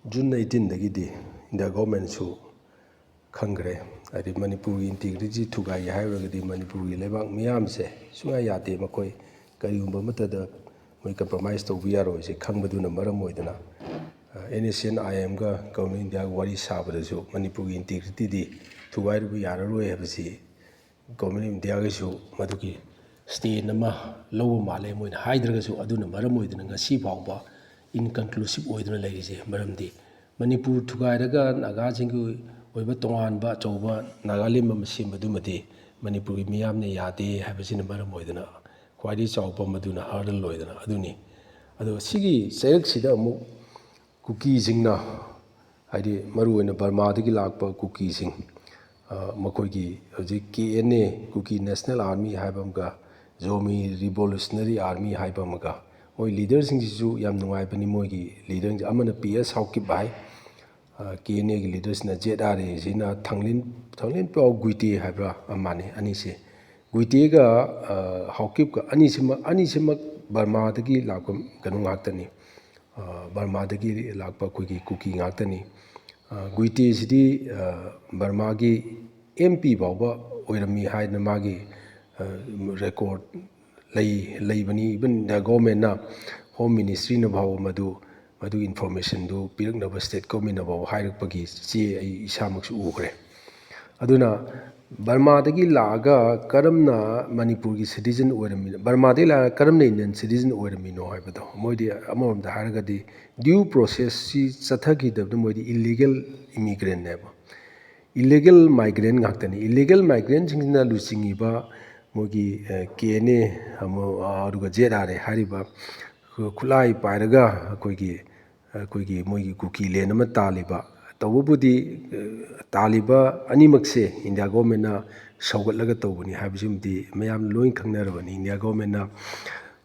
June 18 India government su khangre adi Manipur integrity thugai hairagadi Manipur lebak miyam se sunga yate makoi kariyumba matada moi compromise to biyaro se khangbaduna maram oidana NACN IM ga government India wari sabadasu Manipur integrity di thugai ru yararoi habasi government India ga su maduki state nama low male moin haidraga su aduna maram oidana ngasi fawba inconclusive oidana laise maramdi Manipur thugairaga naga jingu oiba tonganba chauba Nagalim masim madumadi Manipur miyamne yade habasina maram oidana khwadi chauba maduna hurdle oidana aduni ado sigi sayak sida amu kuki jingna haidi maru oina Burma dagi lakpa kuki jing makoigi hoji KNA Kuki National Army haibamga Zomi Revolutionary Army haibamga moi leader singjisu yam nungai bani moigi leader amana PS Hawkip bai KNA gi leaders na ZRA jina thanglin pau guiti haibra amani ani se guiti ga Hawkip ga ani sima Burma dagi lakpa kanu ngaktani Burma dagi lakpa koigi kuki ngaktani guiti sidi Burma gi MP bawba oirami haina magi record lay bani even the government na home ministry na bawo madu information do pirak na state government na bawo hairak pagi che ai isamaksu ugre aduna Burma dagi laga karamna Manipur gi citizen oirami Burma dagi laga karamna Indian citizen oirami no haibado moidi amom da haragadi due process si sathagi dabda moidi illegal immigrant neba illegal migrant ngaktani illegal migrant singna lusingi ba mogi KNA aduga ZRA hariba khulai pairaga koigi moigi kuki len ama taliba tawbudi taliba animakse India government na saugatlaga tawbani habisumdi mayam loin khangnarabani India government na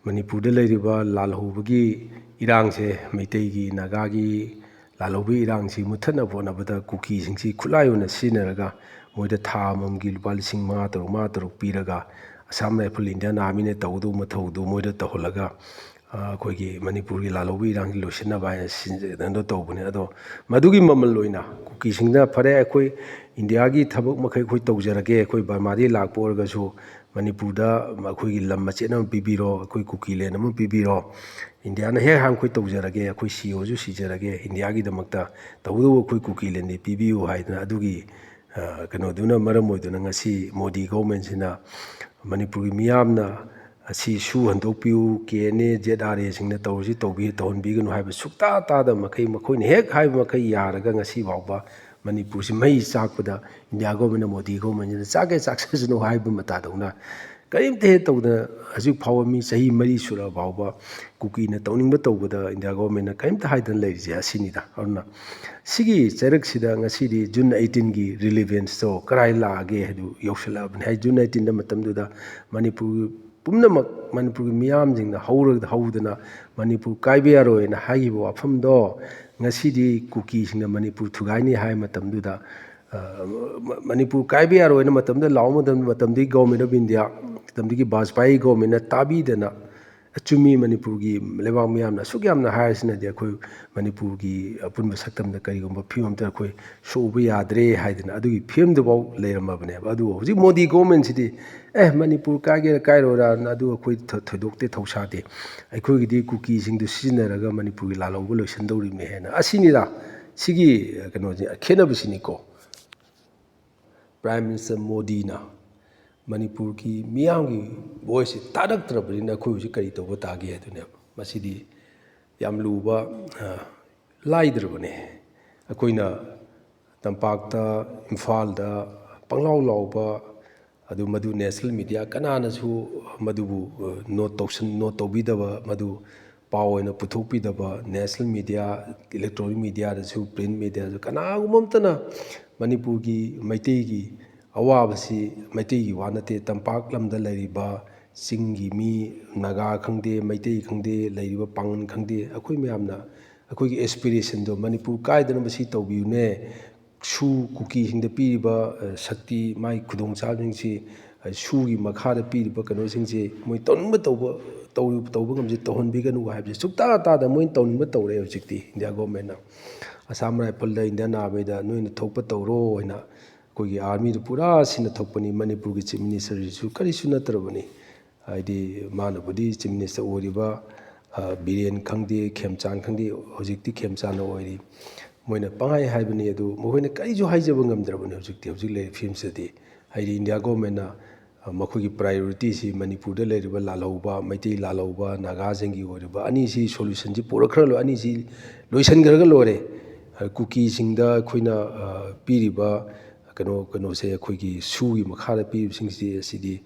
Manipur da leiriba lalhubagi irangse meitei nagagi lalhubagi irangsi muthana bonabada kuki singsi khulai ona sinaraga moida thamamgi lupa lising ma taruk piraga Assam Rifle Indian Army ne tawdu mathawdu moida taholaga koigi Manipur gi lalhubagi irangsi losinna bai sinjando tawbani ado madugi mamal loina kuki singna phare akoi India gi thabak makai khoi tawjarage akoi Burma di lakpa orga su Manipur da akoi gi lam machena pibiro akoi kuki len am pibiro India na he hang khoi tawjarage akoi CEO ju sijarage India gi damakta tawdu akoi kuki len ni pibiu haidna adugi kano duna maram oiduna ngasi Modi government sina Manipur miyamna asi su handokpiu KNA ZRA singna tawji tawbi tawonbiganu haiba sukta tada makai makoina hek haiba makai yaraga ngasi bawba Manipur si mai chakpada India government Modi government na chaksasunu haiba matadona karimte he tawda hajuk phawa mi sahi mari sura bawba kuki na tawningba tawbada India government na karimta haidan leirije asinida aruna sigi charak sida ngasidi June 18 gi relevance to karai laage hadu yausalabani hai June 18 da matamduda Manipur pumnamak Manipur miyam jingna haudana Manipur kaibiyaroi na haiba wafamdo ngasidi kuki singna Manipur thugaini hai matamduda Manipur kaibiyaroi na matamda law matamdi government of India matamdi Bajpayee government na tabidana achumi Manipur gi lebak miyamna sukyamna haisina de akoi Manipur gi apunba saktamda karigumba phimamta akoi soba yadre haidana adugi phimda baw leiramabane adu hoji Modi government sidi Manipur kaigera kairora adu akoi thodokte thosade akoi gidi kuki singdu sizinaraga Manipur gi lalawba loisandawribne hena asinida sigi kanoji khenabasini ko Prime Minister Modi na Manipur ki miyamgi voice tadaktrabina khoi huji kari tawba tagi hadune masidi yamluba laidrabane akoina tampakta Imphal da panglaw lawba adu madu national media kanana su madubu note tawbidaba madu pawoina puthokpidaba national media electronic media da su print media su kanagumamtana Manipur gi maitei gi awabasi maitei gi wanate tampak lamda leiriba singgi mi naga khangde maitei khangde leiriba pangan khangde akoi mayamna akoi gi aspiration do Manipur kaidana basi tawbiune su kuki hingda piriba shakti mai khudong chabjingsi ꯁꯨꯒꯤ ꯃꯈꯥꯗ ꯄꯤꯔꯤꯕ ꯀꯩꯅꯣꯁꯤꯡꯁꯦ ꯃꯣꯏ ꯇꯧꯅꯤꯡꯕ ꯇꯧꯕ ꯉꯝꯁꯦ ꯇꯧꯍꯟꯕꯤꯒꯅꯨ ꯍꯥꯏꯕꯁꯦ ꯁꯨꯛꯇꯥ ꯇꯥꯗ ꯃꯣꯏꯅ ꯇꯧꯅꯤꯡꯕ ꯇꯧꯔꯦ ꯍꯧꯖꯤꯛꯇꯤ ꯏꯟꯗꯤꯌꯥ ꯒꯣꯔꯃꯦꯟꯅ ꯑꯁꯥꯝ ꯔꯥꯏꯐꯜꯗ ꯏꯟꯗꯤꯌꯥꯟ ꯑꯥꯔꯃꯤꯗ ꯅꯣꯏꯅ ꯊꯣꯛꯄ ꯇꯧꯔꯣ ꯍꯥꯏꯅ ꯑꯩꯈꯣꯏꯒꯤ ꯑꯥꯔꯃꯤꯗꯨ ꯄꯨꯔꯥ ꯁꯤꯟꯅ ꯊꯣꯛꯄꯅꯤ ꯃꯅꯤꯄꯨꯔꯒꯤ ꯆꯤꯐ ꯃꯤꯅꯤꯁꯇꯔꯁꯤꯁꯨ ꯀꯔꯤꯁꯨ ꯅꯠꯇ꯭ꯔꯕꯅꯤ ꯍꯥꯏꯗꯤ ꯃꯥꯅꯕꯨꯗꯤ ꯆꯤꯐ ꯃꯤꯅꯤꯁꯇꯔ ꯑꯣꯏꯔꯤꯕ ꯕꯤꯔꯦꯟ ꯈꯪꯗꯦ ꯈꯦꯝꯆꯥꯟ ꯈꯪꯗꯦ ꯍꯧꯖꯤꯛꯇꯤ ꯈꯦꯝꯆꯥꯟꯅ ꯑꯣꯏꯔꯤ ꯃꯣꯏꯅ ꯄꯪꯍꯥꯏ ꯍꯥꯏꯕꯅꯤ ꯑꯗꯨ ꯃꯈꯣꯏꯅ ꯀꯔꯤꯁꯨ ꯍꯥꯏꯖꯕ ꯉꯝꯗ꯭ꯔꯕꯅꯤ ꯍꯧꯖꯤꯛ ꯂꯩꯔꯤꯕ ꯐꯤꯕꯝꯁꯤꯗꯗꯤ ꯍꯥꯏꯗꯤ ꯏꯟꯗꯤꯌꯥ ꯒꯣꯔꯃꯦꯟꯅ ꯃꯈꯣꯏꯒꯤ ꯄ꯭ꯔꯥꯏꯌꯣꯔꯤꯇꯤꯁꯤ ꯃꯅꯤꯄꯨꯔꯗ ꯂꯩꯔꯤꯕ ꯂꯥꯜꯍꯧꯕ ꯃꯩꯇꯩ ꯂꯥꯜꯍꯧꯕ ꯅꯥꯒꯥꯁꯤꯡꯒꯤ ꯑꯣꯏꯔꯤꯕ ꯑꯅꯤꯁꯤ ꯁꯣꯂꯨꯁꯟꯁꯤ ꯄꯨꯔꯛꯈ꯭ꯔ ꯑꯅꯤꯁꯤ ꯂꯣꯏꯁꯤꯟꯈ꯭ꯔꯒ ꯂꯣꯏꯔꯦ ꯀꯨꯀꯤꯁꯤꯡꯗ ꯑꯩꯈꯣꯏꯅ ꯄꯤꯔꯤꯕ ꯀꯩꯅꯣꯁꯦ ꯑꯩꯈꯣꯏꯒꯤ ꯁꯨꯒꯤ ꯃꯈꯥꯗ ꯄꯤꯔꯤꯕꯁꯤꯡꯁꯤ ꯑꯁꯤꯗꯤ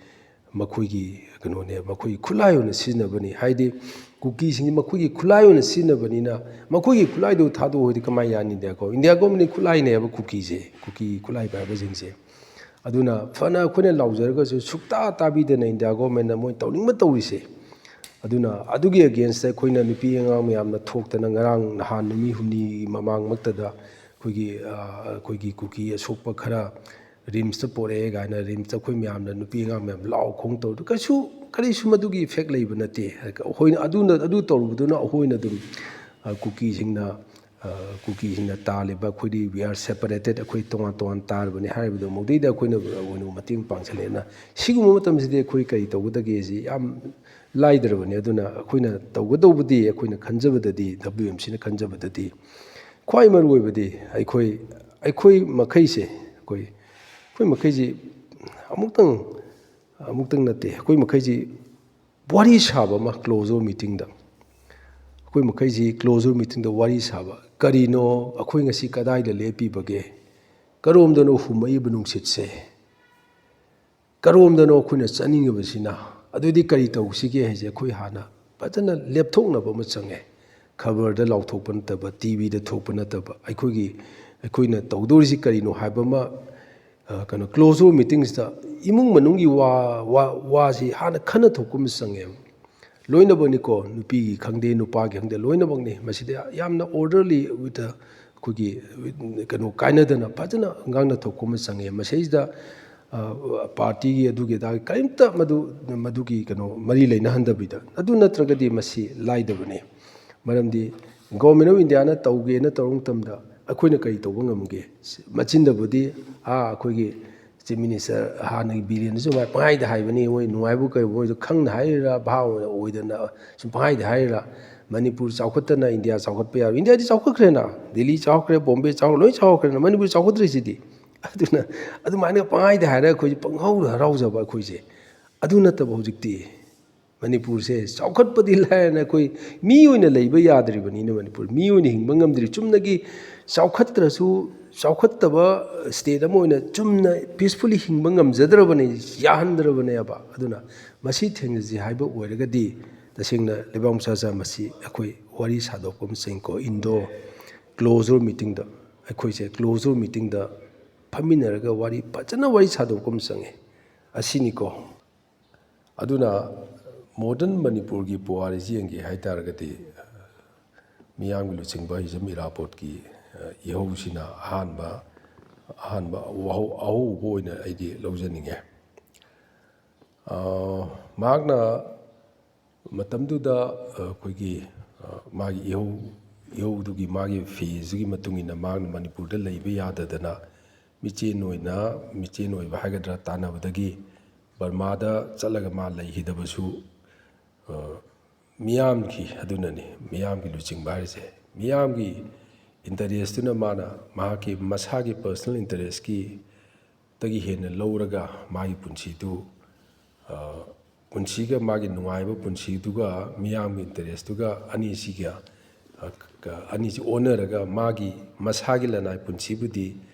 ꯃꯈꯣꯏꯒꯤ ꯀꯩꯅꯣꯅꯦ ꯃꯈꯣꯏꯒꯤ ꯈꯨꯠꯂꯥꯏ ꯑꯣꯏꯅ ꯁꯤꯖꯤꯟꯅꯕꯅꯤ ꯍꯥꯏꯗꯤ ꯀꯨꯀꯤꯁꯤꯡꯁꯤ ꯃꯈꯣꯏꯒꯤ ꯈꯨꯠꯂꯥꯏ ꯑꯣꯏꯅ ꯁꯤꯖꯤꯟꯅꯕꯅꯤꯅ ꯃꯈꯣꯏꯒꯤ ꯈꯨꯠꯂꯥꯏꯗꯨ ꯊꯥꯗꯣꯛꯑꯗꯤ ꯀꯃꯥꯏꯅ ꯌꯥꯅꯤ ꯏꯟꯗꯤꯌꯥ ꯒꯣꯔꯃꯦꯟꯒꯤ ꯈꯨꯠꯂꯥꯏꯅꯦꯕ ꯀꯨꯀꯤ ꯈꯨꯠꯂꯥꯏ ꯄꯥꯏꯕꯁꯤꯡꯁꯦ ꯑꯗꯨꯅ ꯐꯅ ꯑꯩꯈꯣꯏꯅ ꯂꯥꯎꯖꯔꯒꯁꯨ ꯁꯨꯛꯇꯥ ꯇꯥꯕꯤꯗꯅ ꯏꯟꯗꯤꯌꯥ ꯒꯣꯔꯃꯦꯟꯅ ꯃꯣꯏ ꯇꯧꯅꯤꯡꯕ ꯇꯧꯔꯤꯁꯦ ꯑꯗꯨꯅ ꯑꯗꯨꯒꯤ ꯑꯦꯒꯦꯟꯁꯇ ꯑꯩꯈꯣꯏꯅ ꯅꯨꯄꯤ ꯑꯉꯥꯡ ꯃꯌꯥꯝꯅ ꯊꯣꯛꯇꯅ ꯉꯔꯥꯡ ꯅꯍꯥꯟ ꯅꯨꯃꯤꯠ ꯍꯨꯝꯅꯤ ꯃꯃꯥꯡꯃꯛꯇꯗ ꯑꯩꯈꯣꯏꯒꯤ ꯀꯨꯀꯤ ꯑꯁꯣꯛꯄ ꯈꯔ ꯔꯤꯝꯁꯇ ꯄꯣꯔꯛꯑꯦ ꯀꯥꯏꯅ ꯔꯤꯝꯁꯇ ꯑꯩꯈꯣꯏ ꯃꯌꯥꯝꯅ ꯅꯨꯄꯤ ꯑꯉꯥꯡ ꯃꯌꯥꯝ ꯂꯥꯎ ꯈꯣꯡ ꯇꯧꯔꯗꯨ ꯀꯔꯤꯁꯨ ꯃꯗꯨꯒꯤ ꯏꯐꯦꯛ ꯂꯩꯕ ꯅꯠꯇꯦ ꯑꯩꯈꯣꯏꯅ ꯑꯗꯨ ꯇꯧꯔꯨꯕꯗꯨꯅ ꯑꯩꯈꯣꯏꯅ ꯑꯗꯨꯝ ꯀꯨꯀꯤꯁꯤꯡꯅ ꯇꯥꯜꯂꯤꯕ ꯑꯩꯈꯣꯏꯗꯤ ꯋꯤ ꯑꯥꯔ ꯁꯦꯄꯔꯦꯇꯦꯠ ꯑꯩꯈꯣꯏ ꯇꯣꯉꯥꯟ ꯇꯥꯔꯕꯅꯤ ꯍꯥꯏꯔꯤꯕꯗꯣ ꯃꯧꯗꯩꯗ ꯑꯩꯈꯣꯏꯅ ꯃꯇꯦꯡ ꯄꯥꯡꯁꯤꯜꯂꯦꯅ ꯁꯤꯒꯨꯝꯕ ꯃꯇꯝꯁꯤꯗꯤ ꯑꯩꯈꯣꯏ ꯀꯔꯤ ꯇꯧꯒꯗꯒꯦꯁꯤ ꯌꯥꯝ ꯂꯥꯏꯗ꯭ꯔꯕꯅꯤ ꯑꯗꯨꯅ ꯑꯩꯈꯣꯏꯅ ꯇꯧꯒꯗꯧꯕꯗꯤ ꯑꯩꯈꯣꯏꯅ ꯈꯟꯖꯕꯗꯗꯤ WMCꯅ ꯈꯟꯖꯕꯗꯗꯤ ꯈ꯭ꯋꯥꯏ ꯃꯔꯨꯑꯣꯏꯕꯗꯤ ꯑꯩꯈꯣꯏ ꯃꯈꯩꯁꯦ ꯑꯩꯈꯣই ꯃꯈꯩꯁꯤ ꯑꯃꯨꯛꯇꯪ ꯅꯠꯇꯦ ꯑꯩꯈꯣই ꯃꯈꯩꯁꯤ ꯋꯥꯔꯤ ꯁꯥꯕ ꯑꯃ ꯀ꯭ꯂꯣꯖꯔ ꯃꯤꯇꯤꯡꯗ ꯑꯩꯈꯣꯏ ꯃꯈꯩꯁꯤ ꯀ꯭ꯂꯣꯖꯔ ꯃꯤꯇꯤꯡꯗ ꯋꯥꯔꯤ ꯁꯥꯕ ꯀꯔꯤꯅꯣ ꯑꯩꯈꯣꯏ ꯉꯁꯤ ꯀꯗꯥꯏꯗ ꯂꯦꯞꯄꯤꯕꯒꯦ ꯀꯔꯣꯝꯗꯅꯣ ꯍꯨꯝꯃꯛꯏꯕ ꯅꯨꯡꯁꯤꯠꯁꯦ ꯀꯔꯣꯝꯗꯅꯣ ꯑꯩꯈꯣꯏꯅ ꯆꯠꯅꯤꯡꯉꯤꯕꯁꯤꯅ ꯑꯗꯨꯗꯤ ꯀꯔꯤ ꯇꯧꯁꯤꯒꯦ ꯍꯥꯏꯁꯦ ꯑꯩꯈꯣꯏ ꯍꯥꯟꯅ ꯐꯖꯅ ꯂꯦꯞꯊꯣꯛꯅꯕ ꯑꯃ ꯆꯪꯉꯦ ꯈꯕꯔꯗ ꯂꯥꯎꯊꯣꯛꯄ ꯅꯠꯇꯕ ꯇꯤꯚꯤꯗ ꯊꯣꯛꯄ ꯅꯠꯇꯕ ꯑꯩꯈꯣꯏꯅ ꯇꯧꯗꯧꯔꯤꯁꯤ ꯀꯔꯤꯅꯣ ꯍꯥꯏꯕ ꯑꯃ ꯀ꯭ꯂꯣꯖꯔ ꯃꯤꯇꯤꯡꯁꯤꯗ ꯏꯃꯨꯡ ꯃꯅꯨꯡꯒꯤ ꯋꯥꯁꯤ ꯍꯥꯟꯅ ꯈꯟꯅ ꯊꯣꯛꯄ ꯑꯃ ꯆꯪꯉꯦꯕ ꯂꯣꯏꯅꯃꯛꯅꯤꯀꯣ ꯅꯨꯄꯤꯒꯤ ꯈꯪꯗꯦ ꯅꯨꯄꯥꯒꯤ ꯈꯪꯗꯦ ꯂꯣꯏꯅꯃꯛꯅꯤ ꯃꯁꯤꯗ ꯌꯥꯝꯅ ꯑꯣꯔꯗꯔꯂꯤ ꯋꯤꯠ ꯑꯩꯈꯣꯏꯒꯤ ꯀꯥꯏꯅꯗꯅ ꯐꯖꯅ ꯉꯥꯡꯅ ꯊꯣꯛꯄ ꯑꯃ ꯆꯪꯉꯦ ꯃꯁꯤꯗ ꯄꯥꯔꯇꯤꯒꯤ ꯑꯗꯨꯒꯤ ꯑꯗꯥꯒꯤ ꯀꯔꯤꯝꯇ ꯃꯗꯨꯒꯤ ꯃꯔꯤ ꯂꯩꯅꯍꯟꯗꯕꯤꯗ ꯑꯗꯨ ꯅꯠꯇ꯭ꯔꯒꯗꯤ ꯃꯁꯤ ꯂꯥꯏꯗꯕꯅꯤ ꯃꯔꯝꯗꯤ ꯒꯣꯔꯃꯦꯟ ꯑꯣꯐ ꯏꯟꯗꯤꯌꯥꯅ ꯇꯧꯒꯦꯅ ꯇꯧꯕ ꯃꯇꯝꯗ ꯑꯩꯈꯣꯏꯅ ꯀꯔꯤ ꯇꯧꯕ ꯉꯝꯒꯦ ꯃꯆꯤꯟꯗꯕꯨꯗꯤ ꯑꯩꯈꯣꯏꯒꯤ ꯆꯤꯐ ꯃꯤꯅꯤꯁꯇꯔ ꯍꯥꯟꯅꯒꯤ ꯕꯤꯔꯦꯟꯅꯁꯨ ꯄꯪꯍꯥꯏꯗ ꯍꯥꯏꯕꯅꯤ ꯃꯣꯏ ꯅꯨꯡꯉꯥꯏꯕ ꯀꯩ ꯃꯣꯏꯗꯣ ꯈꯪꯅ ꯍꯥꯏꯔꯤꯔꯥ ꯚꯥꯕ ꯑꯣꯏꯗꯅ ꯁꯨꯝ ꯄꯪꯍꯥꯏꯗ ꯍꯥꯏꯔꯤꯔꯥ ꯃꯅꯤꯄꯨꯔ ꯆꯥꯎꯈꯠꯇꯅ ꯏꯟꯗꯤꯌా ꯆꯥꯎꯈꯠꯄ ꯌꯥꯔꯣꯏ ꯏꯟꯗꯤꯌꯥꯗꯤ ꯆꯥꯎꯈꯠꯈ꯭ꯔꯦꯅ ꯗꯦꯜꯂꯤ ꯆꯥꯎꯈꯠꯈ꯭ꯔꯦ ꯕꯣꯝꯕꯦ ꯆꯥꯎꯈ꯭ꯔꯦ ꯂꯣꯏ ꯆꯥꯎꯈꯠꯈ꯭ꯔꯦꯅ ꯃꯅꯤꯄꯨꯔ ꯆꯥꯎꯈꯠꯇ꯭ꯔꯤꯁꯤꯗꯤ ꯑꯗꯨꯅ ꯑꯗꯨꯃꯥꯏꯅ ꯄꯪꯍꯥꯏꯗ ꯍꯥꯏꯔꯒ ꯑꯩꯈꯣꯏꯁꯦ ꯄꯪꯍꯧꯗ ꯍꯔꯥꯎꯖꯕ ꯑꯩꯈꯣꯏꯁꯦ ꯑꯗꯨ ꯅꯠꯇꯕ ꯍꯧꯖꯤꯛꯇꯤ ꯃꯅꯤꯄꯨꯔꯁꯦ ꯆꯥꯎꯈꯠꯄꯗꯤ ꯂꯥꯏꯔꯅ ꯑꯩꯈꯣꯏ ꯃꯤ ꯑꯣꯏꯅ ꯂꯩꯕ ꯌꯥꯗ꯭ꯔꯤꯕꯅꯤꯅ ꯃꯅꯤꯄꯨꯔ ꯃꯤ ꯑꯣꯏꯅ ꯍꯤꯡꯕ ꯉꯝꯗ꯭ꯔꯤ ꯆꯨꯝꯅꯒꯤ ꯆꯥꯎꯈꯠꯇ꯭ꯔꯁꯨ ꯆꯥꯎꯈꯠꯇꯕ ꯁ꯭ꯇꯦꯠ ꯑꯃ ꯑꯣꯏꯅ ꯆꯨꯝꯅ ꯄꯤꯁꯐꯨꯜꯂꯤ ꯍꯤꯡꯕ ꯉꯝꯖꯗ꯭ꯔꯕꯅꯤ ꯌꯥꯍꯟꯗ꯭ꯔꯕꯅꯦꯕ ꯑꯗꯨꯅ ꯃꯁꯤ ꯊꯦꯡꯅꯁꯤ ꯍꯥꯏꯕ ꯑꯣꯏꯔꯒꯗꯤ ꯇꯁꯦꯡꯅ ꯂꯩꯕꯥꯛ ꯃꯆꯥ ꯃꯁꯤ ꯑꯩꯈꯣꯏ ꯋꯥꯔꯤ ꯁꯥꯗꯣꯛꯄ ꯑꯃ ꯆꯪꯀꯣ ꯀ꯭ꯂꯣꯖꯔ ꯃꯤꯇꯤꯡꯗ ꯑꯩꯈꯣꯏꯁꯦ ꯀ꯭ꯂꯣꯖꯔ ꯃꯤꯇꯤꯡꯗ ꯐꯝꯃꯤꯟꯅꯔꯒ ꯐꯖꯅ ꯋꯥꯔꯤ ꯁꯥꯗꯣꯛꯄ ꯑꯃ ꯆꯪꯉꯦ ꯑꯁꯤꯅꯤꯀꯣ ꯑꯗꯨꯅ ꯃꯣꯗꯔꯟ ꯃꯅꯤꯄꯨꯔꯒꯤ ꯄꯨꯋꯥꯔꯤꯁꯤ ꯌꯦꯡꯒꯦ ꯍꯥꯏꯇꯥꯔꯒꯗꯤ ꯃꯤꯌꯥꯝꯒꯤ ꯂꯨꯆꯤꯡꯕ ꯍꯤꯖꯝ ꯏꯔꯥꯕꯣꯠꯀꯤ ꯏꯍꯧꯁꯤꯅ ꯑꯍꯧꯕ ꯑꯣꯏꯅ ꯑꯩꯗꯤ ꯂꯧꯖꯅꯤꯡꯉꯦ ꯃꯍꯥꯛꯅ ꯃꯇꯝꯗꯨꯗ ꯑꯩꯈꯣꯏꯒꯤ ꯃꯥꯒꯤ ꯏꯍꯧꯗꯨꯒꯤ ꯃꯥꯒꯤ ꯐꯦꯁꯇꯨꯒꯤ ꯃꯇꯨꯡ ꯏꯟꯅ ꯃꯍꯥꯛꯅ ꯃꯅꯤꯄꯨꯔꯗ ꯂꯩꯕ ꯌꯥꯗꯗꯅ ꯃꯤꯆꯦꯟ ꯑꯣꯏꯕ ꯍꯥꯏꯒꯗ꯭ꯔꯥ ꯇꯥꯟꯅꯕꯗꯒꯤ ꯕꯔꯃꯥꯗ ꯆꯠꯂꯒ ꯃꯥ ꯂꯩꯈꯤꯗꯕꯁꯨ ꯑꯗꯨꯅꯅꯤ ꯃꯤꯌꯥꯝꯒꯤ ꯂꯨꯆꯤꯡꯕ ꯍꯥꯏꯔꯤꯁꯦ ꯃꯤꯌꯥꯝꯒꯤ ꯏꯟꯇꯔꯦꯁꯇꯨꯅ ꯃꯍꯥꯛꯀꯤ ꯃꯁꯥꯒꯤ ꯄꯔꯁꯣꯅꯦꯜ ꯏꯟꯇꯔꯦꯁꯇꯒꯤ ꯍꯦꯟꯅ ꯂꯧꯔꯒ ꯃꯥꯒꯤ ꯄꯨꯟꯁꯤꯒ ꯃꯥꯒꯤ ꯅꯨꯡꯉꯥꯏꯕ ꯄꯨꯟꯁꯤꯗꯨꯒ ꯃꯤꯌꯥꯝꯒꯤ ꯏꯟꯇꯔꯦꯁꯇꯨꯒ ꯑꯅꯤꯁꯤ ꯑꯣꯟꯅꯔꯒ ꯃꯥꯒꯤ ꯃꯁꯥꯒꯤ ꯂꯅꯥꯏ ꯄꯨꯟꯁꯤꯕꯨꯗꯤ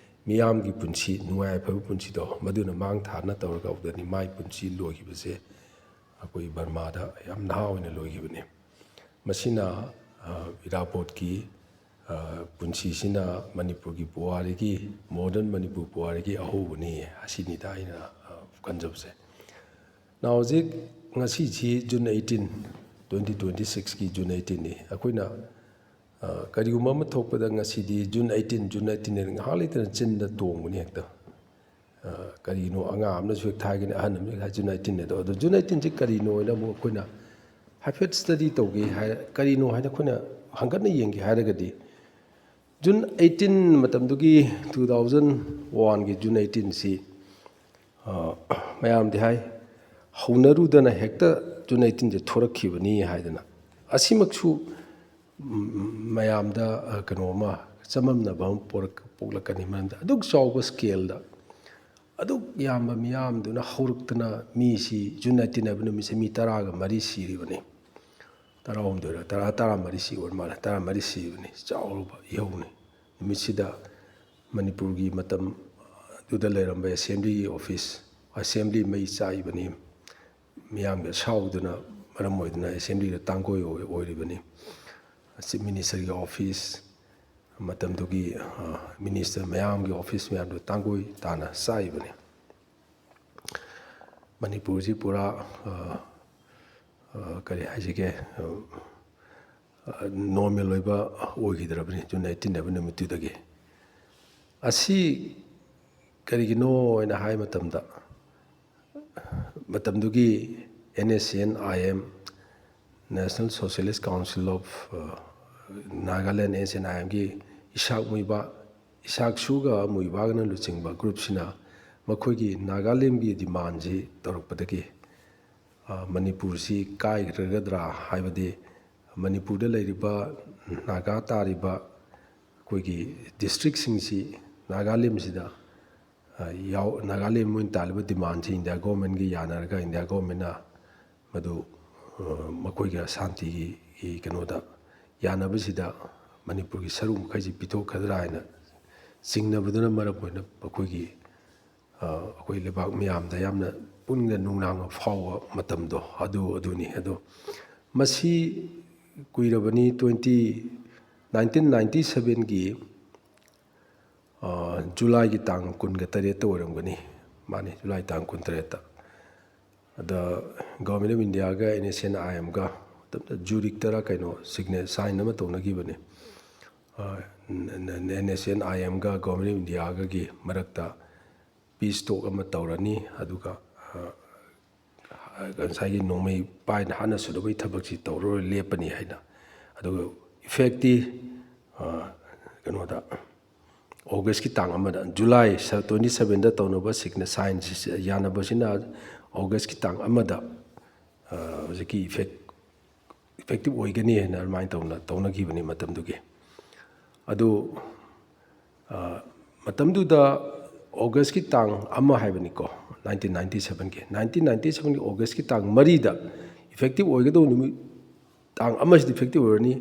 ꯃꯤꯌꯥꯝꯒꯤ ꯄꯨꯟꯁꯤ ꯅꯨꯡꯉꯥꯏ ꯌꯥꯏꯐꯕ ꯄꯨꯟꯁꯤꯗꯣ ꯃꯗꯨꯅ ꯃꯥꯡ ꯊꯥꯅ ꯇꯧꯔꯒ ꯎꯗꯅꯤ ꯃꯥꯒꯤ ꯄꯨꯟꯁꯤ ꯂꯣꯏꯈꯤꯕꯁꯦ ꯑꯩꯈꯣꯏ ꯕꯔꯃꯥꯗ ꯌꯥꯝ ꯅꯍꯥ ꯑꯣꯏꯅ ꯂꯣꯏꯈꯤꯕꯅꯤ ꯃꯁꯤꯅ ꯏꯔꯥꯕꯣꯠꯀꯤ ꯄꯨꯟꯁꯤꯁꯤꯅ ꯃꯅꯤꯄꯨꯔꯒꯤ ꯄꯨꯋꯥꯔꯤꯒꯤ ꯃꯣꯗꯔꯟ ꯃꯅꯤꯄꯨꯔ ꯄꯨꯋꯥꯔꯤꯒꯤ ꯑꯍꯧꯕꯅꯤ ꯑꯁꯤꯅꯤꯗ ꯑꯩꯅ ꯈꯟꯖꯕꯁꯦ ꯍꯧꯖꯤꯛ ꯉꯁꯤꯁꯤ ꯖꯨꯟ 18 2026ꯀꯤ ꯖꯨꯟ 18ꯅꯤ ꯑꯩꯈꯣꯏꯅ ꯀꯔꯤꯒꯨꯝꯕ ꯑꯃ ꯊꯣꯛꯄꯗ ꯉꯁꯤꯗꯤ ꯖꯨꯟ 18 ꯉꯥꯏꯍꯥꯛ ꯂꯩꯇꯅ ꯆꯤꯟꯗ ꯇꯣꯡꯕꯅꯤ ꯍꯦꯛꯇ ꯀꯔꯤꯅꯣ ꯑꯉꯥꯡ ꯑꯃꯅꯁꯨ ꯍꯦꯛ ꯊꯥꯒꯅꯤ ꯑꯍꯟ ꯑꯃꯅꯁꯨ ꯍꯦꯛ ꯖꯨꯟ 18 ꯑꯗꯣ ꯖꯨꯟ 18ꯁꯤ ꯀꯔꯤꯅꯣ ꯍꯥꯏꯅ ꯑꯃꯨꯛ ꯑꯩꯈꯣꯏꯅ ꯍꯥꯏꯐꯦꯠ ꯁ꯭ꯇꯗꯤ ꯇꯧꯒꯦ ꯀꯔꯤꯅꯣ ꯍꯥꯏꯅ ꯑꯩꯈꯣꯏꯅ ꯍꯪꯒꯠꯅ ꯌꯦꯡꯒꯦ ꯍꯥꯏꯔꯒꯗꯤ ꯖꯨꯟ 18 ꯃꯇꯝꯗꯨꯒꯤ 2001ꯒꯤ ꯖꯨꯟ 18ꯁꯤ ꯃꯌꯥꯝꯗꯤ ꯍꯥꯏ ꯍꯧꯅꯔꯨꯗꯅ ꯍꯦꯛꯇ ꯖꯨꯟ 18ꯁꯦ ꯊꯣꯔꯛꯈꯤꯕꯅꯤ ꯍꯥꯏꯗꯅ ꯑꯁꯤꯃꯛꯁꯨ ꯃꯌꯥꯝꯗ ꯀꯩꯅꯣꯝꯃ ꯆꯃꯝꯅꯕ ꯑꯃ ꯄꯣꯛꯂꯛꯀꯅꯤ ꯃꯔꯝꯗꯤ ꯑꯗꯨꯛ ꯆꯥꯎꯕ ꯁ꯭ꯀꯦꯜꯗ ꯑꯗꯨꯛ ꯌꯥꯝꯕ ꯃꯤꯌꯥꯝꯗꯨꯅ ꯍꯧꯔꯛꯇꯅ ꯃꯤꯁꯤ ꯖꯨꯟ 19 ꯍꯥꯏꯕ ꯅꯨꯃꯤꯠꯁꯦ ꯃꯤ 13 ꯁꯤꯔꯤꯕꯅꯤ 13 ꯁꯤ ꯑꯣꯏꯔ ꯃꯥꯜꯂꯦ 13 ꯁꯤꯕꯅꯤ ꯆꯥꯎꯔꯕ ꯏꯍꯧꯅꯤ ꯅꯨꯃꯤꯠꯁꯤꯗ ꯃꯅꯤꯄꯨꯔꯒꯤ ꯃꯇꯝ ꯑꯗꯨꯗ ꯂꯩꯔꯝꯕ ꯑꯦꯁꯦꯝꯕ꯭ꯂꯤꯒꯤ ꯑꯣꯐꯤꯁ ꯑꯦꯁꯦꯝꯕ꯭ꯂꯤ ꯃꯩ ꯆꯥꯛꯏꯕꯅꯤ ꯃꯤꯌꯥꯝꯒꯤ ꯑꯁꯥꯎꯕꯗꯨꯅ ꯃꯔꯝ ꯑꯣꯏꯗꯨꯅ ꯑꯦꯁꯦꯝꯕ꯭ꯂꯤꯗ ꯇꯥꯡꯒꯣꯏ ꯑꯣꯏꯔꯤꯕꯅꯤ ꯆꯤꯐ ꯃꯤꯅꯤꯁꯇꯔꯒꯤ ꯑꯣꯐꯤꯁ ꯃꯇꯝꯗꯨꯒꯤ ꯃꯤꯅꯤꯁꯇꯔ ꯃꯌꯥꯝꯒꯤ ꯑꯣꯐꯤꯁ ꯃꯌꯥꯝꯗꯨ ꯇꯥꯡꯒꯣꯏ ꯇꯥꯅ ꯆꯥꯛꯏꯕꯅꯤ ꯃꯅꯤꯄꯨꯔꯁꯤ ꯄꯨꯔꯥ ꯀꯔꯤ ꯍꯥꯏꯁꯤꯒꯦ ꯅꯣꯔꯃꯦꯜ ꯑꯣꯏꯕ ꯑꯣꯏꯈꯤꯗ꯭ꯔꯕꯅꯤ ꯖꯨꯟ 18 ꯍꯥꯏꯕ ꯅꯨꯃꯤꯠꯇꯨꯗꯒꯤ ꯑꯁꯤ ꯀꯔꯤꯒꯤꯅꯣ ꯍꯥꯏꯅ ꯍꯥꯏ ꯃꯇꯝꯗ ꯃꯇꯝꯗꯨꯒꯤ NSCN-IM national socialist council of Nagalim NSCN-IMꯒꯤ ꯏꯁꯥꯛꯁꯨꯒ ꯃꯨꯏꯕꯥꯒꯅ ꯂꯨꯆꯤꯡꯕ ꯒ꯭ꯔꯨꯞꯁꯤꯅ ꯃꯈꯣꯏꯒꯤ ꯅꯥꯒꯥꯂꯦꯟꯒꯤ ꯗꯤꯃꯥꯟꯁꯤ ꯇꯧꯔꯛꯄꯗꯒꯤ ꯃꯅꯤꯄꯨꯔꯁꯤ ꯀꯥꯏꯈ꯭ꯔꯒꯗ꯭ꯔꯥ ꯍꯥꯏꯕꯗꯤ ꯃꯅꯤꯄꯨꯔꯗ ꯂꯩꯔꯤꯕ ꯅꯥꯒꯥ ꯇꯥꯔꯤꯕ ꯑꯩꯈꯣꯏꯒꯤ ꯗꯤꯁꯇ꯭ꯔꯤꯛꯁꯤꯡꯁꯤ ꯅꯥꯒꯥꯂꯦꯟꯁꯤꯗ ꯅꯥꯒꯥꯂꯦꯟ ꯃꯣꯏꯅ ꯇꯥꯜꯂꯤꯕ ꯗꯤꯃꯥꯟꯁꯤ ꯏꯟꯗꯤꯌꯥ ꯒꯣꯔꯃꯦꯟꯒꯤ ꯌꯥꯅꯔꯒ ꯏꯟꯗꯤꯌꯥ ꯒꯣꯔꯃꯦꯟꯅ ꯃꯗꯨ ꯃꯈꯣꯏꯒꯤ ꯁꯥꯟꯇꯤꯒꯤ ꯀꯩꯅꯣꯗ ꯌꯥꯅꯕꯁꯤꯗ ꯃꯅꯤꯄꯨꯔꯒꯤ ꯁꯔꯨꯛ ꯃꯈꯩꯁꯤ ꯄꯤꯊꯣꯛꯀꯗ꯭ꯔꯥ ꯍꯥꯏꯅ ꯆꯤꯡꯅꯕꯗꯨꯅ ꯃꯔꯝ ꯑꯣꯏꯅ ꯑꯩꯈꯣꯏ ꯂꯩꯕꯥꯛ ꯃꯌꯥꯝꯗ ꯌꯥꯝꯅ ꯄꯨꯛꯅꯤꯡꯗ ꯅꯨꯡꯅꯥꯡꯕ ꯐꯥꯎꯕ ꯃꯇꯝꯗꯣ ꯑꯗꯨꯅꯤ ꯑꯗꯣ ꯃꯁꯤ ꯀꯨꯏꯔꯕꯅꯤ 1997ꯒꯤ ꯖꯨꯂꯥꯏꯒꯤ ꯇꯥꯡ 18ꯗ ꯑꯣꯏꯔꯝꯒꯅꯤ ꯃꯥꯅꯤ ꯖꯨꯂꯥꯏ ꯇꯥꯡ 18ꯗ ꯑꯗ ꯒꯚꯔꯟꯃꯦꯟ ꯑꯣꯐ ꯏꯟꯗꯤꯌꯥꯒ NSCN-IMꯒ ꯖꯨꯔꯤꯛꯇꯔ ꯀꯩꯅꯣ ꯁꯥꯏꯟ ꯑꯃ ꯇꯧꯅꯈꯤꯕꯅꯤ NSCN-IMꯒ ꯒꯚꯔꯟꯃꯦꯟ ꯑꯣꯐ ꯏꯟꯗꯤꯌꯥꯒꯒꯤ ꯃꯔꯛꯇ ꯄꯤꯁ ꯇꯣꯛ ꯑꯃ ꯇꯧꯔꯅꯤ ꯑꯗꯨꯒ ꯉꯁꯥꯏꯒꯤ ꯅꯣꯡꯃꯩ ꯄꯥꯏꯅ ꯍꯥꯠꯅ ꯁꯨꯅꯕꯒꯤ ꯊꯕꯛꯁꯤ ꯇꯧꯔꯔꯣꯏ ꯂꯦꯞꯄꯅꯤ ꯍꯥꯏꯅ ꯑꯗꯨꯒ ꯏꯐꯦꯛꯇꯤ ꯀꯩꯅꯣꯗ ꯑꯣꯒꯁꯀꯤ ꯇꯥꯡ ꯑꯃꯗ ꯖꯨꯂꯥꯏ 27ꯗ ꯇꯧꯅꯕ ꯁꯥꯏꯟꯁꯤ ꯌꯥꯅꯕꯁꯤꯅ ꯑꯣꯒꯁꯀꯤ ꯇꯥꯡ ꯑꯃꯗ ꯍꯧꯖꯤꯛꯀꯤ ꯏꯐꯦꯛꯇꯤꯞ ꯑꯣꯏꯒꯅꯤ ꯍꯥꯏꯅ ꯑꯗꯨꯃꯥꯏꯅ ꯇꯧꯅꯈꯤꯕꯅꯤ ꯃꯇꯝꯗꯨꯒꯤ ꯑꯗꯨ ꯃꯇꯝꯗꯨꯗ ꯑꯣꯒꯁꯀꯤ ꯇꯥꯡ 1 ꯍꯥꯏꯕꯅꯤꯀꯣ 1997ꯒꯤ ꯑꯣꯒꯁꯀꯤ ꯇꯥꯡ 4ꯗ ꯏꯐꯦꯛꯇꯤꯞ ꯑꯣꯏꯒꯗꯧꯕ ꯅꯨꯃꯤꯠ ꯇꯥꯡ 1ꯁꯤꯗꯏꯐꯦꯛꯇꯤꯞ ꯑꯣꯏꯔꯅꯤ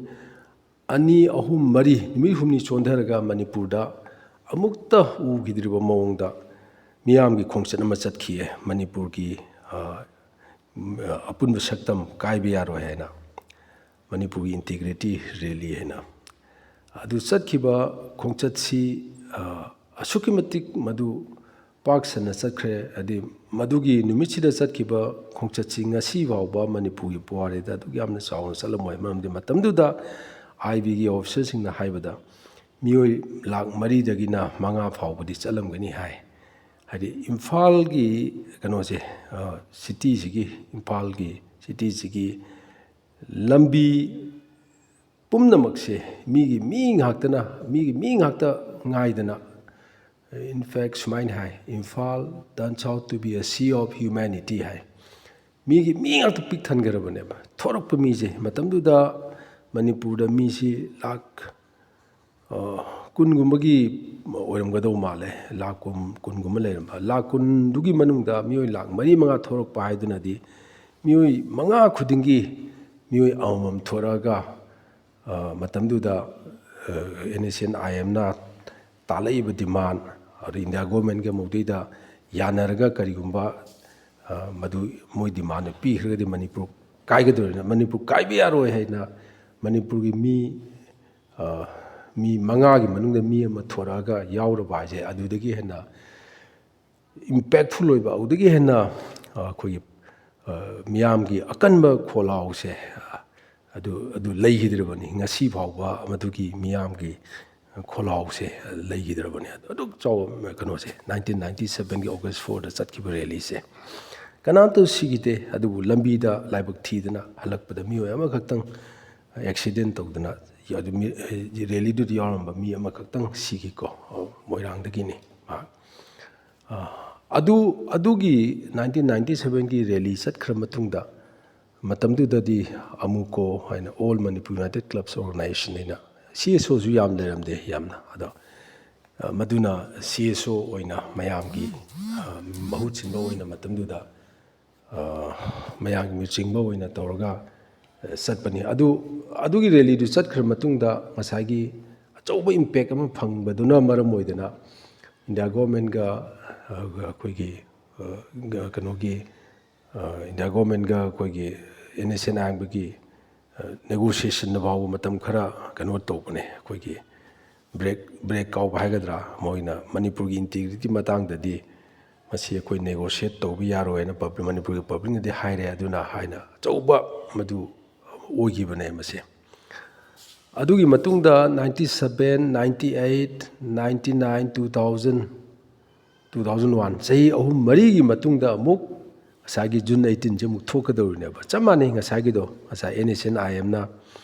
2, 3, 4 ꯅꯨꯃꯤꯠ 6ꯅꯤ ꯆꯣꯟꯊꯔꯒ ꯃꯅꯤꯄꯨꯔꯗ ꯑꯃꯨꯛꯇ ꯎꯈꯤꯗ꯭ꯔꯤꯕ ꯃꯑꯣꯡꯗ ꯃꯤꯌꯥꯝꯒꯤ ꯈꯣꯡꯆꯠ ꯑꯃ ꯆꯠꯈꯤꯌꯦ ꯃꯅꯤꯄꯨꯔꯒꯤ ꯑꯄꯨꯟꯕ ꯁꯛꯇꯝ ꯀꯥꯏꯕ ꯌꯥꯔꯣꯏ ꯍꯥꯏꯅ ꯃꯅꯤꯄꯨꯔꯒꯤ ꯏꯟꯇꯤꯒ꯭ꯔꯤꯇꯤ ꯔꯦꯂꯤ ꯍꯥꯏꯅ ꯑꯗꯨ ꯆꯠꯈꯤꯕ ꯈꯣꯡꯆꯠꯁꯤ ꯑꯁꯨꯛꯀꯤ ꯃꯇꯤꯛ ꯃꯗු ꯄꯥꯛ ꯁꯟꯅ ꯆꯠꯈ꯭ꯔꯦ ꯍꯥꯏꯗꯤ ꯃꯗꯨꯒꯤ ꯅꯨꯃꯤꯠꯁꯤꯗ ꯆꯠꯈꯤꯕ ꯈꯣꯡꯆꯠꯁꯤ ꯉꯁꯤ ꯐꯥꯎꯕ ꯃꯅꯤꯄꯨꯔꯒꯤ ꯄꯨꯋꯥꯔꯤꯗ ꯑꯗꯨꯛ ꯌꯥꯝꯅ ꯆꯥꯎꯅ ꯆꯠꯂꯝꯃꯣꯏ ꯃꯔꯝꯗꯤ ꯃꯇꯝꯗꯨꯗ IBꯒꯤ ꯑꯣꯐꯤꯁꯔꯁꯤꯡꯅ ꯍꯥꯏꯕꯗ ꯃꯤꯑꯣꯏ 3,00,000ꯗꯒꯤꯅ 5 ꯐꯥꯎꯕꯗꯤ ꯆꯠꯂꯝꯒꯅꯤ ꯍꯥꯏꯗꯤ ꯏꯝꯐꯥꯜꯒꯤ ꯀꯩꯅꯣꯁꯦ ꯏꯝꯐꯥꯜꯒꯤ ꯁꯤꯇꯤꯁꯤꯒꯤ ꯂꯝꯕꯤ ꯄꯨꯝꯅꯃꯛꯁꯦ ꯃꯤꯒꯤ ꯃꯤ ꯉꯥꯛꯇ ꯉꯥꯏꯗꯅ ꯏꯟꯐꯦꯛ ꯁꯨꯃꯥꯏꯅ ꯍꯥꯏ Imphal turns out to be a sea of humanity ꯍꯥꯏ ꯃꯤꯒꯤ ꯃꯤ ꯉꯥꯛꯇ ꯄꯤꯛ ꯊꯟꯈ꯭ꯔꯕꯅꯦꯕ ꯊꯣꯔꯛꯄ ꯃꯤꯁꯦ ꯃꯇꯝꯗꯨꯗ ꯃꯅꯤꯄꯨꯔꯗ ꯃꯤꯁꯤ ꯂꯥꯈ 10ꯒꯨꯝꯕꯒꯤ ꯑꯣꯏꯔꯝꯒꯗꯧ ꯃꯥꯜꯂꯦ ꯂꯥꯈ 10ꯒꯨꯝꯕ ꯂꯩꯔꯝꯕ ꯂꯥꯈ 10ꯗꯨꯒꯤ ꯃꯅꯨꯡꯗ ꯃꯤꯑꯣꯏ ꯂꯥꯈ 4-5 ꯊꯣꯔꯛꯄ ꯍꯥꯏꯗꯨꯅꯗꯤ ꯃꯤꯑꯣꯏ 5 ꯈꯨꯗꯤꯡꯒꯤ ꯃꯤꯑꯣꯏ ꯑꯃꯃꯝ ꯊꯣꯔꯛꯑꯒ ꯃꯇꯝꯗꯨꯗ NSCN-IMꯅ ꯇꯥꯜꯂꯛꯏꯕ ꯗꯤꯃꯥꯟ ꯑꯗꯨ ꯏꯟꯗꯤꯌꯥ ꯒꯣꯔꯃꯦꯟꯒ ꯃꯧꯗꯩꯗ ꯌꯥꯅꯔꯒ ꯀꯔꯤꯒꯨꯝꯕ ꯃꯗꯨ ꯃꯣꯏ ꯗꯤꯃꯥꯟꯗꯨ ꯄꯤꯈ꯭ꯔꯒꯗꯤ ꯃꯅꯤꯄꯨꯔ ꯀꯥꯏꯒꯗꯧꯔꯤꯅ ꯃꯅꯤꯄꯨꯔ ꯀꯥꯏꯕ ꯌꯥꯔꯣꯏ ꯍꯥꯏꯅ ꯃꯅꯤꯄꯨꯔꯒꯤ ꯃꯤ 5ꯒꯤ ꯃꯅꯨꯡꯗ ꯃꯤ ꯑꯃ ꯊꯣꯔꯛꯑꯒ ꯌꯥꯎꯔꯕ ꯍꯥꯏꯁꯦ ꯑꯗꯨꯗꯒꯤ ꯍꯦꯟꯅ ꯏꯝꯄꯦꯛꯐꯨꯜ ꯑꯣꯏꯕ ꯑꯗꯨꯗꯒꯤ ꯍꯦꯟꯅ ꯑꯩꯈꯣꯏꯒꯤ ꯃꯤꯌꯥꯝꯒꯤ ꯑꯀꯟꯕ ꯈꯣꯜꯂꯥꯎꯁꯦ ꯑꯗꯨ ꯂꯩꯈꯤꯗ꯭ꯔꯤꯕꯅꯤ ꯉꯁꯤ ꯐꯥꯎꯕ ꯃꯗꯨꯒꯤ ꯃꯤꯌꯥꯝꯒꯤ ꯈꯣꯜꯂꯥꯎꯁꯦ ꯂꯩꯈꯤꯗ꯭ꯔꯕꯅꯦ ꯑꯗꯨꯛ ꯆꯥꯎꯕ ꯀꯩꯅꯣꯁꯦ 1997ꯒꯤ ꯑꯣꯒꯁ 4ꯗ ꯆꯠꯈꯤꯕ ꯔꯦꯂꯤꯁꯦ ꯀꯅꯥꯝꯇ ꯁꯤꯈꯤꯗꯦ ꯑꯗꯨꯕꯨ ꯂꯝꯕꯤꯗ ꯂꯥꯏꯕꯛ ꯊꯤꯗꯅ ꯍꯜꯂꯛꯄꯗ ꯃꯤꯑꯣꯏ ꯑꯃꯈꯛꯇꯪ ꯑꯦꯛꯁꯤꯗꯦꯟ ꯇꯧꯗꯅ ꯔꯦꯂꯤꯗꯨꯗ ꯌꯥꯎꯔꯝꯕ ꯃꯤ ꯑꯃꯈꯛꯇꯪ ꯁꯤꯈꯤꯀꯣ ꯃꯣꯏꯔꯥꯡꯗꯒꯤꯅꯤ ꯑꯗꯨꯒꯤ 1997ꯒꯤ ꯔꯦꯂꯤ ꯆꯠꯈ꯭ꯔ ꯃꯇꯨꯡꯗ ꯃꯇꯝꯗꯨꯗꯗꯤ ꯑꯃꯨꯀꯣ ꯍꯥꯏꯅ ꯑꯣꯜ ꯃꯅꯤꯄꯨꯔ ꯌꯨꯅꯥꯏꯇꯦꯠ ꯀ꯭ꯂꯕꯁ ꯑꯣꯔꯒꯅꯥꯏꯖꯦꯁꯟ ꯍꯥꯏꯅ CSOꯁꯨ ꯌꯥꯝ ꯂꯩꯔꯝꯗꯦ ꯌꯥꯝꯅ ꯑꯗꯣ ꯃꯗꯨꯅ CSO ꯑꯣꯏꯅ ꯃꯌꯥꯝꯒꯤ ꯃꯍꯨꯠ ꯁꯤꯟꯕ ꯑꯣꯏꯅ ꯃꯇꯝꯗꯨꯗ ꯃꯌꯥꯝꯒꯤ ꯂꯨꯆꯤꯡꯕ ꯑꯣꯏꯅ ꯇꯧꯔꯒ ꯆꯠꯄꯅꯤ ꯑꯗꯨꯒꯤ ꯔꯦꯂꯤꯗꯨ ꯆꯠꯈ꯭ꯔ ꯃꯇꯨꯡꯗ ꯉꯁꯥꯏꯒꯤ ꯑꯆꯧꯕ ꯏꯝꯄꯦꯛ ꯑꯃ ꯐꯪꯕꯗꯨꯅ ꯃꯔꯝ ꯑꯣꯏꯗꯅ ꯏꯟꯗꯤꯌꯥ ꯒꯣꯔꯃꯦꯟꯒ ꯑꯩꯈꯣꯏꯒꯤ ꯀꯩꯅꯣꯒꯤ ꯏꯟꯗꯤꯌꯥ ꯒꯣꯔꯃꯦꯟꯒ ꯑꯩꯈꯣꯏꯒꯤ NSNIꯒꯤ ꯅꯦꯒꯣꯁꯤꯌꯦꯁꯟꯗ ꯐꯥꯎꯕ ꯃꯇꯝ ꯈꯔ ꯀꯩꯅꯣ ꯇꯧꯕꯅꯦ ꯑꯩꯈꯣꯏꯒꯤ ꯕ꯭ꯔꯦꯛ ꯀꯥꯎꯕ ꯍꯥꯏꯒꯗ꯭ꯔꯥ ꯃꯣꯏꯅ ꯃꯅꯤꯄꯨꯔꯒꯤ ꯏꯟꯇꯤꯒ꯭ꯔꯤꯇꯤ ꯃꯇꯥꯡꯗꯗꯤ ꯃꯁꯤ ꯑꯩꯈꯣꯏ ꯅꯦꯒꯣꯁꯤꯌꯦꯠ ꯇꯧꯕ ꯌꯥꯔꯣꯏꯅ ꯃꯅꯤꯄꯨꯔꯒꯤ ꯄꯕ꯭ꯂꯤꯛꯅꯗꯤ ꯍꯥꯏꯔꯦ ꯑꯗꯨꯅ ꯍꯥꯏꯅ ꯑꯆꯧꯕ ꯃꯗꯨ ꯑꯣꯏꯈꯤꯕꯅꯦ ꯃꯁꯤ ꯑꯗꯨꯒꯤ ꯃꯇꯨꯡꯗ 97, 98, 99, 2000, 2001 ꯆꯍꯤ 3-4ꯒꯤ ꯃꯇꯨꯡꯗ ꯑꯃꯨꯛ ꯉꯁꯥꯏꯒꯤ ꯖꯨꯟ 18ꯁꯦ ꯑꯃꯨꯛ ꯊꯣꯛꯀꯗꯧꯔꯤꯅꯦꯕ ꯆꯞ ꯃꯥꯟꯅꯩ ꯉꯁꯥꯏꯒꯤꯗꯣ ꯉꯁꯥꯏ NSNIMꯅ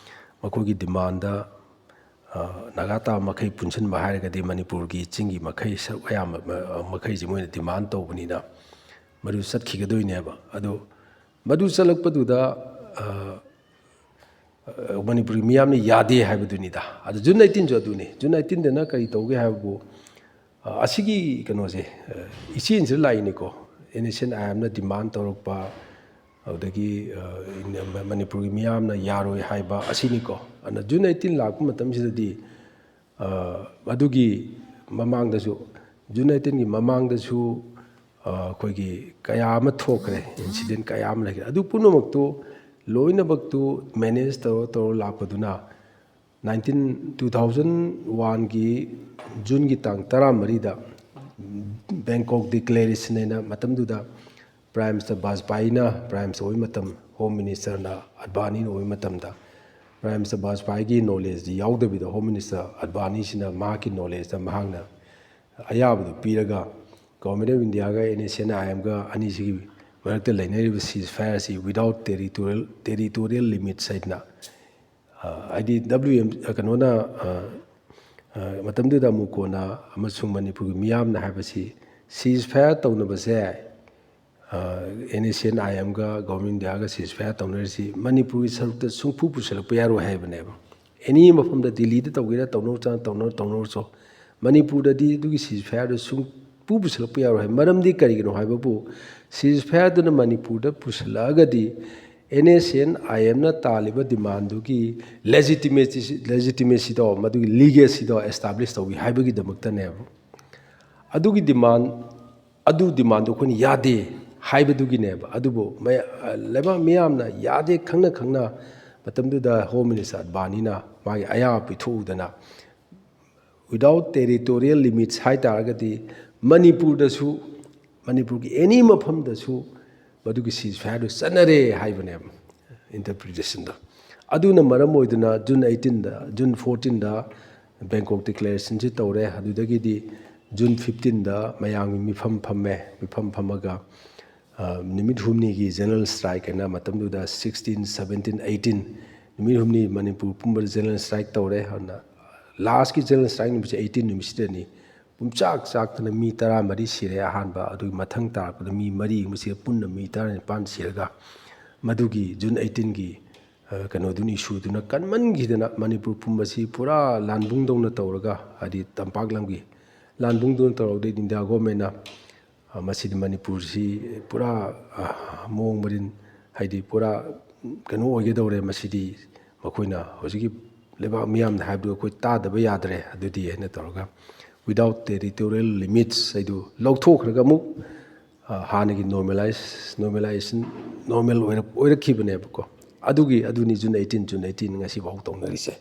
ꯃꯈꯣꯏꯒꯤ ꯗꯤꯃꯥꯟꯗ ꯅꯥꯒꯥ ꯇꯥꯕ ꯃꯈꯩ ꯄꯨꯟꯁꯤꯟꯕ ꯍꯥꯏꯔꯒꯗꯤ ꯃꯅꯤꯄꯨꯔꯒꯤ ꯆꯤꯡꯒꯤ ꯃꯈꯩ ꯁꯔꯨꯛ ꯑꯌꯥꯝꯕ ꯃꯈꯩꯁꯤ ꯃꯣꯏꯅ ꯗꯤꯃꯥꯟ ꯇꯧꯕꯅꯤꯅ ꯃꯗꯨ ꯆꯠꯈꯤꯒꯗꯣꯏꯅꯦꯕ ꯑꯗꯣ ꯃꯗꯨ ꯆꯠꯂꯛꯄꯗꯨꯗ ꯃꯅꯤꯄꯨꯔꯒꯤ ꯃꯤꯌꯥꯝꯅ ꯌꯥꯗꯦ ꯍꯥꯏꯕꯗꯨꯅꯤꯗ ꯑꯗꯣ ꯖꯨꯟ 18ꯁꯨ ꯑꯗꯨꯅꯤ ꯖꯨꯟ 18ꯗꯅ ꯀꯔꯤ ꯇꯧꯒꯦ ꯍꯥꯏꯕꯕꯨ ꯑꯁꯤꯒꯤ ꯀꯩꯅꯣꯁꯦ ꯏꯆꯦꯟꯁꯤꯗ ꯂꯥꯛꯏꯅꯤꯀꯣ NSNIMꯅ ꯗꯤꯃꯥꯟ ꯇꯧꯔꯛꯄ ꯑꯗꯨꯗꯒꯤ ꯃꯅꯤꯄꯨꯔꯒꯤ ꯃꯤꯌꯥꯝꯅ ꯌꯥꯔꯣꯏ ꯍꯥꯏꯕ ꯑꯁꯤꯅꯤꯀꯣ ꯑꯗꯨꯅ ꯖꯨꯟ 18 ꯂꯥꯛꯄ ꯃꯇꯝꯁꯤꯗꯗꯤ ꯑꯗꯨꯒꯤ ꯃꯃꯥꯡꯗꯁꯨ ꯖꯨꯟ 18ꯒꯤ ꯃꯃꯥꯡꯗꯁꯨ ꯑꯩꯈꯣꯏꯒꯤ ꯀꯌా ꯑꯃ ꯊꯣꯛꯈ꯭ꯔꯦ ꯏꯟꯁꯤꯗꯦꯟ ꯀꯌꯥ ꯑꯃ ꯂꯩꯈ꯭ꯔꯦ ꯑꯗꯨ ꯄꯨꯝꯅꯃꯛꯇꯨ ꯂꯣꯏꯅꯃꯛꯇꯨ ꯃꯦꯅꯦꯖ ꯇꯧꯔ ꯂꯥꯛꯄꯗꯨꯅ 2001ꯒꯤ ꯖꯨꯟꯒꯤ ꯇꯥꯡ 14ꯗ ꯕꯦꯡꯀꯣꯛ ꯗꯤꯀ꯭ꯂꯦꯔꯦꯁꯟ ꯍꯥꯏꯅ ꯃꯇꯝꯗꯨꯗ ꯄ꯭ꯔꯥꯏꯝ ꯃꯤꯅꯤꯁꯇꯔ ꯕꯥꯖꯄꯥꯏꯅ ꯄ꯭ꯔꯥꯏꯝ ꯃꯤꯅꯤꯁꯇꯔ ꯑꯣꯏꯕ ꯃꯇꯝ ꯍꯣꯝ ꯃꯤꯅꯤꯁꯇꯔꯅ ꯑꯗꯚꯥꯅꯤꯅ ꯑꯣꯏꯕ ꯃꯇꯝꯗ ꯄ꯭ꯔꯥꯏꯝ ꯃꯤꯅꯤꯁꯇꯔ ꯕꯥꯖꯄꯥꯏꯒꯤ ꯅꯣꯂꯦꯖꯗꯤ ꯌꯥꯎꯗꯕꯤꯗ ꯍꯣꯝ ꯃꯤꯅꯤꯁꯇꯔ ꯑꯗꯚꯥꯅꯤꯁꯤꯅ ꯃꯍꯥꯛꯀꯤ ꯅꯣꯂꯦꯖꯇ ꯃꯍꯥꯛꯅ ꯑꯌꯥꯕꯗꯨ ꯄꯤꯔꯒ ꯒꯣꯚꯔꯟꯃꯦꯟ ꯑꯣꯐ ꯏꯟꯗꯤꯌꯥꯒ NSNIMꯒ ꯑꯅꯤꯁꯤꯒꯤ ꯃꯔꯛꯇ ꯂꯩꯅꯔꯤꯕ ꯁꯤꯖ ꯐꯥꯌꯔ ꯑꯁꯤ ꯋꯤꯗꯥꯎꯠ ꯇꯦꯔꯤꯇꯣꯔꯤꯌꯦꯜ ꯂꯤꯃꯤꯠꯁ ꯍꯥꯏꯗꯅ ꯍꯥꯏꯗꯤ ꯀꯩꯅꯣꯅ ꯃꯇꯝꯗꯨꯗ ꯑꯃꯨꯛꯀꯣꯟꯅ ꯑꯃꯁꯨꯡ ꯃꯅꯤꯄꯨꯔꯒꯤ ꯃꯤꯌꯥꯝꯅ ꯍꯥꯏꯕꯁꯤ ꯁꯤꯖ ꯐꯥꯌꯔ ꯇꯧꯅꯕꯁꯦ NSNIMꯒ ꯒꯣꯚꯔꯟꯃꯦꯟ ꯏꯟꯗꯤꯌꯥꯒ ꯁꯤꯖ ꯐꯥꯌꯔ ꯇꯧꯅꯔꯤꯁꯤ ꯃꯅꯤꯄꯨꯔꯒꯤ ꯁꯔꯨꯛꯇ ꯁꯨꯡꯄꯨ ꯄꯨꯁꯜꯂꯛꯄ ꯌꯥꯔꯣꯏ ꯍꯥꯏꯕꯅꯦꯕ ꯑꯦꯅꯤ ꯃꯐꯝꯗ ꯗꯤꯜꯂꯤꯗ ꯇꯧꯒꯦꯔꯥ ꯇꯧꯅꯔꯁꯨ ꯃꯅꯤꯄꯨꯔꯗꯗꯤ ꯑꯗꯨꯒꯤ ꯁꯤꯖ ꯐꯥꯌꯔꯗꯨ ꯁꯨꯡꯄꯨ ꯄꯨꯁꯜꯂꯛꯄ ꯌꯥꯔꯣꯏ ꯍꯥꯏ ꯃꯔꯝꯗꯤ ꯀꯔꯤꯒꯤꯅꯣ ꯍꯥꯏꯕꯕꯨ ꯁꯤꯖ ꯐꯥꯌꯔꯗꯨꯅ ꯃꯅꯤꯄꯨꯔꯗ ꯄꯨꯁꯜꯂꯛꯑꯒꯗꯤ NSNIMꯅ ꯇꯥꯜꯂꯤꯕ ꯗꯤꯃꯥꯟꯗꯨꯒꯤ ꯂꯦꯖꯤꯇꯤꯃꯦꯁꯤꯗꯣ ꯃꯗꯨꯒꯤ ꯂꯤꯒꯦꯁꯤꯗꯣ ꯑꯦꯁꯇꯥꯕ꯭ꯂꯤꯁ ꯇꯧꯏ ꯍꯥꯏꯕꯒꯤꯗꯃꯛꯇꯅꯦꯕ ꯑꯗꯨꯒꯤ ꯗꯤꯃꯥꯟꯗꯨ ꯑꯩꯈꯣꯏꯅ ꯌꯥꯗꯦ ꯍꯥꯏꯕꯗꯨꯒꯤꯅꯦꯕ ꯑꯗꯨꯕꯨ ꯂꯩꯕꯥꯛ ꯃꯤꯌꯥꯝꯅ ꯌꯥꯗꯦ ꯈꯪꯅ ꯃꯇꯝꯗꯨꯗ ꯍꯣꯝ ꯃꯤꯅꯤꯁꯇꯔ ꯑꯗꯚꯥꯅꯤꯅ ꯃꯥꯒꯤ ꯑꯌꯥꯕ ꯄꯤꯊꯣꯛꯎꯗꯅ ꯋꯤꯗꯥꯎꯠ ꯇꯦꯔꯤꯇꯣꯔꯤꯌꯦꯜ ꯂꯤꯃꯤꯠꯁ ꯍꯥꯏꯇꯥꯔꯒꯗꯤ ꯃꯅꯤꯄꯨꯔꯒꯤ ꯑꯦꯅꯤ ꯃꯐꯝꯗꯁꯨ ꯃꯗꯨꯒꯤ ꯁꯤꯖ ꯐꯥꯌꯔꯗꯨ ꯆꯠꯅꯔꯦ ꯍꯥꯏꯕꯅꯦꯕ ꯏꯟꯇꯔꯄ꯭ꯔꯤꯇꯦꯁꯟꯗꯣ ꯑꯗꯨꯅ ꯃꯔꯝ ꯑꯣꯏꯗꯨꯅ ꯖꯨꯟ 14ꯗ ꯕꯦꯡꯀꯣꯛ ꯗꯤꯀ꯭ꯂꯦꯔꯦꯁꯟꯁꯤ ꯇꯧꯔꯦ ꯑꯗꯨꯗꯒꯤꯗꯤ ꯖꯨꯟ 15ꯗ ꯃꯌꯥꯝꯒꯤ ꯃꯤꯐꯝ ꯐꯝꯃꯒ ꯅꯨꯃꯤꯠ 5ꯅꯤꯒꯤ ꯖꯦꯅꯔꯦꯜ ꯁ꯭ꯇ꯭ꯔꯥꯏꯛ ꯍꯥꯏꯅ ꯃꯇꯝꯗꯨꯗ 16, 17, 18 ꯅꯨꯃꯤꯠ 5ꯅꯤ ꯃꯅꯤꯄꯨꯔ ꯄꯨꯝꯕꯗ ꯖꯦꯅꯔꯦꯜ ꯁ꯭ꯇ꯭ꯔꯥꯏꯛ ꯇꯧꯔꯦ ꯑꯗꯨꯅ ꯂꯥꯁꯀꯤ ꯖꯦꯅꯔꯦꯜ ꯁ꯭ꯇ꯭ꯔꯥꯏꯛ ꯅꯨꯃꯤꯠꯁꯦ 18 ꯅꯨꯃꯤꯠꯁꯤꯗꯅꯤ ꯆꯥꯛꯇꯅ ꯃꯤ 14 ꯁꯤꯔꯦ ꯑꯍꯥꯟꯕ ꯑꯗꯨꯒꯤ ꯃꯊꯪ ꯇꯥꯔꯛꯄꯗ ꯃꯤ 4 ꯄꯨꯟꯅ ꯃꯤ 19 ꯁꯤꯔꯒ ꯃꯗꯨꯒꯤ ꯖꯨꯟ 18ꯒꯤ ꯀꯩꯅꯣꯗꯨꯅ ꯏꯁꯨꯗꯨꯅ ꯀꯟꯃꯟꯈꯤꯗꯅ ꯃꯅꯤꯄꯨꯔ ꯄꯨꯝꯕꯁꯤ ꯄꯨꯔꯥ ꯂꯥꯟꯕꯨꯡꯗꯧꯅ ꯇꯧꯔꯒ ꯍꯥꯏꯗꯤ ꯇꯝꯄꯥꯛ ꯂꯝꯒꯤ ꯂꯥꯟꯕꯨꯡꯗꯧꯅ ꯇꯧꯔꯒꯗꯤ ꯏꯟꯗꯤꯌꯥ ꯒꯣꯔꯃꯦꯟꯅ ꯃꯁꯤꯗꯤ ꯃꯅꯤꯄꯨꯔꯁꯤ ꯄꯨꯔꯥ ꯃꯑꯣꯡ ꯃꯔꯤꯟ ꯍꯥꯏꯗꯤ ꯄꯨꯔꯥ ꯀꯩꯅꯣ ꯑꯣꯏꯒꯗꯧꯔꯦ ꯃꯁꯤꯗꯤ ꯃꯈꯣꯏꯅ ꯍꯧꯖꯤꯛꯀꯤ ꯂꯩꯕꯥꯛ ꯃꯤꯌꯥꯝꯅ ꯍꯥꯏꯕꯗꯨ ꯑꯩꯈꯣꯏ ꯇꯥꯗꯕ ꯌꯥꯗ꯭ꯔꯦ ꯑꯗꯨꯗꯤ ꯍꯥꯏꯅ ꯇꯧꯔꯒ ꯋꯤꯗꯥꯎꯠ ꯇꯦꯔꯤꯇꯣꯔꯤꯌꯦꯜ ꯂꯤꯃꯤꯠꯁ ꯍꯥꯏꯗꯨ ꯂꯧꯊꯣꯛꯈ꯭ꯔꯒ ꯑꯃꯨꯛ ꯍꯥꯟꯅꯒꯤ ꯅꯣꯔꯃꯦꯜ ꯑꯣꯏꯔꯛꯈꯤꯕꯅꯦꯕꯀꯣ ꯑꯗꯨꯅꯤ ꯖꯨꯟ 18 ꯉꯁꯤꯐꯥꯎ ꯇꯧꯅꯔꯤꯁꯦ